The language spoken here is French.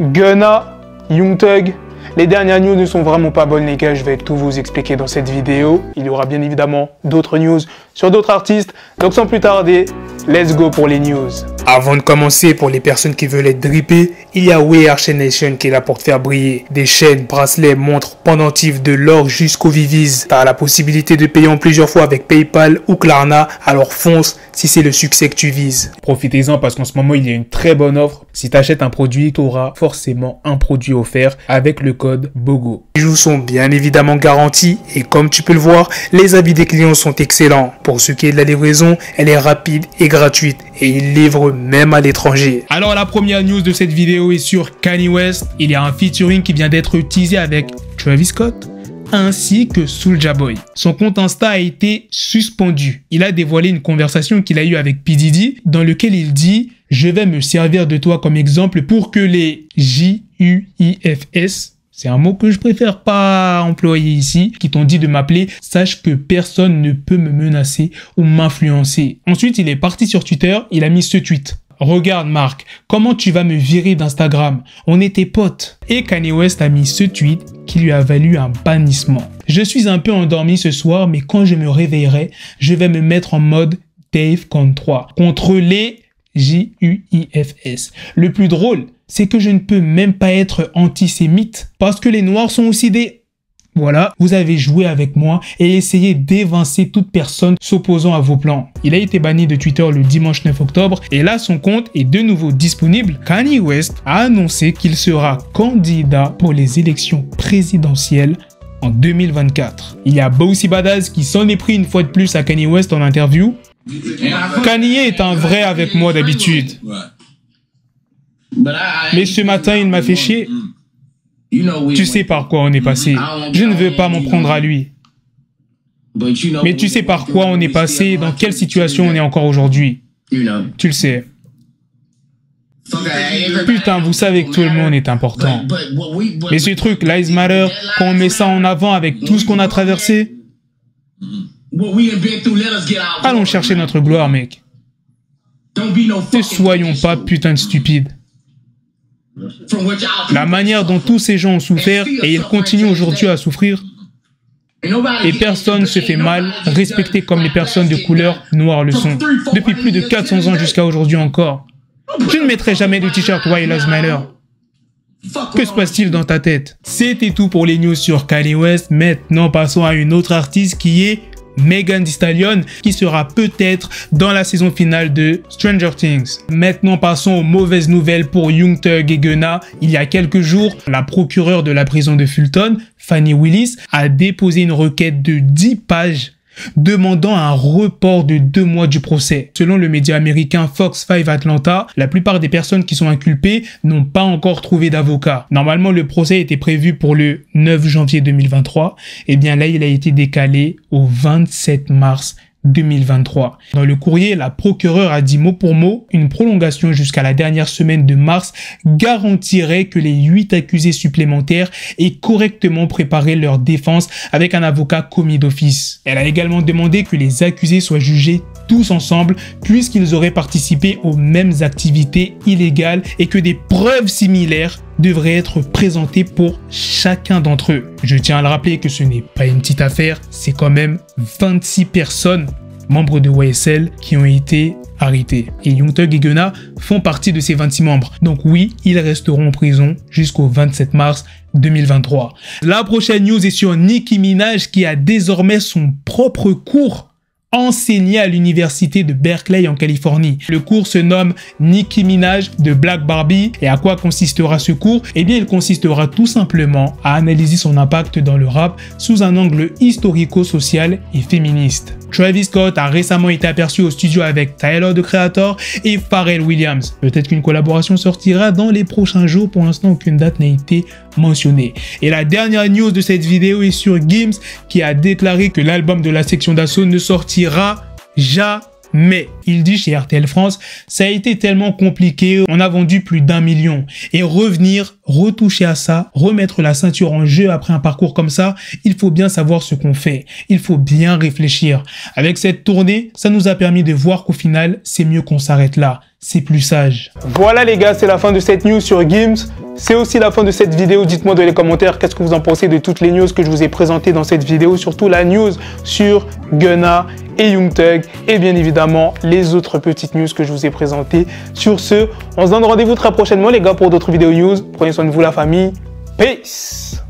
Gunna, Young Thug, les dernières news ne sont vraiment pas bonnes les gars, je vais tout vous expliquer dans cette vidéo. Il y aura bien évidemment d'autres news sur d'autres artistes, donc sans plus tarder, let's go pour les news. Avant de commencer, pour les personnes qui veulent être drippées, il y a Wear Chain Nation qui est là pour te faire briller. Des chaînes, bracelets, montres, pendentifs, de l'or jusqu'aux Viviz. Tu as la possibilité de payer en plusieurs fois avec PayPal ou Klarna, alors fonce si c'est le succès que tu vises. Profitez-en parce qu'en ce moment, il y a une très bonne offre. Si tu achètes un produit, tu auras forcément un produit offert avec le code BOGO. Les bijoux sont bien évidemment garantis et comme tu peux le voir, les avis des clients sont excellents. Pour ce qui est de la livraison, elle est rapide et gratuite et ils livrent même à l'étranger. Alors la première news de cette vidéo est sur Kanye West. Il y a un featuring qui vient d'être teasé avec Travis Scott ainsi que Soulja Boy. Son compte Insta a été suspendu. Il a dévoilé une conversation qu'il a eue avec P. Diddy dans lequel il dit « Je vais me servir de toi comme exemple pour que les JUIFS » c'est un mot que je préfère pas employer ici, qui t'ont dit de m'appeler, sache que personne ne peut me menacer ou m'influencer. Ensuite, il est parti sur Twitter, il a mis ce tweet. Regarde Marc, comment tu vas me virer d'Instagram? On était potes. Et Kanye West a mis ce tweet qui lui a valu un bannissement. Je suis un peu endormi ce soir, mais quand je me réveillerai, je vais me mettre en mode Dave contre 3 contre les JUIFS. Le plus drôle, c'est que je ne peux même pas être antisémite parce que les Noirs sont aussi des... Voilà, vous avez joué avec moi et essayé d'évincer toute personne s'opposant à vos plans. Il a été banni de Twitter le dimanche 9 octobre et là son compte est de nouveau disponible. Kanye West a annoncé qu'il sera candidat pour les élections présidentielles en 2024. Il y a Bossy Badass qui s'en est pris une fois de plus à Kanye West en interview. Kanye est un vrai avec moi d'habitude. Mais ce matin, il m'a fait chier. Tu sais par quoi on est passé. Je ne veux pas m'en prendre à lui. Mais tu sais par quoi on est passé, dans quelle situation on est encore aujourd'hui. Tu le sais. Putain, vous savez que tout le monde est important. Mais ce truc, Lives Matter, quand on met ça en avant avec tout ce qu'on a traversé, allons chercher notre gloire, mec. Ne soyons pas putain de stupides. La manière dont tous ces gens ont souffert et ils continuent aujourd'hui à souffrir et personne ne se fait mal, respecté comme les personnes de couleur noire le sont. Depuis plus de 400 ans jusqu'à aujourd'hui encore. Je ne mettrai jamais de t-shirt Why Lives Matter. Que se passe-t-il dans ta tête? C'était tout pour les news sur Kanye West. Maintenant passons à une autre artiste qui est Megan Thee Stallion, qui sera peut-être dans la saison finale de Stranger Things. Maintenant passons aux mauvaises nouvelles pour Young Thug et Gunna. Il y a quelques jours, la procureure de la prison de Fulton, Fani Willis, a déposé une requête de 10 pages demandant un report de 2 mois du procès. Selon le média américain Fox 5 Atlanta, la plupart des personnes qui sont inculpées n'ont pas encore trouvé d'avocat. Normalement, le procès était prévu pour le 9 janvier 2023. Et bien là, il a été décalé au 27 mars 2023. Dans le courrier, la procureure a dit mot pour mot, une prolongation jusqu'à la dernière semaine de mars garantirait que les 8 accusés supplémentaires aient correctement préparé leur défense avec un avocat commis d'office. Elle a également demandé que les accusés soient jugés tous ensemble puisqu'ils auraient participé aux mêmes activités illégales et que des preuves similaires devraient être présentées pour chacun d'entre eux. Je tiens à le rappeler que ce n'est pas une petite affaire, c'est quand même 26 personnes, membres de YSL, qui ont été arrêtés. Et Young Thug et Gunna font partie de ces 26 membres. Donc oui, ils resteront en prison jusqu'au 27 mars 2023. La prochaine news est sur Nicki Minaj qui a désormais son propre cours enseigné à l'université de Berkeley en Californie. Le cours se nomme Nicki Minaj de Black Barbie. Et à quoi consistera ce cours? Eh bien, il consistera tout simplement à analyser son impact dans le rap sous un angle historico-social et féministe. Travis Scott a récemment été aperçu au studio avec Tyler, the Creator, et Pharrell Williams. Peut-être qu'une collaboration sortira dans les prochains jours. Pour l'instant, aucune date n'a été mentionnée. Et la dernière news de cette vidéo est sur Gims, qui a déclaré que l'album de la section d'assaut ne sortira jamais. Il dit chez RTL France, ça a été tellement compliqué, on a vendu plus d'1 million. Et revenir, retoucher à ça, remettre la ceinture en jeu après un parcours comme ça, il faut bien savoir ce qu'on fait. Il faut bien réfléchir. Avec cette tournée, ça nous a permis de voir qu'au final, c'est mieux qu'on s'arrête là. c'est plus sage. Voilà les gars, c'est la fin de cette news sur Gims. C'est aussi la fin de cette vidéo. Dites-moi dans les commentaires qu'est-ce que vous en pensez de toutes les news que je vous ai présentées dans cette vidéo. Surtout la news sur Gunna et Young Thug. Et bien évidemment, les autres petites news que je vous ai présentées. Sur ce, on se donne rendez-vous très prochainement les gars pour d'autres vidéos news. Prenez soin de vous la famille. Peace.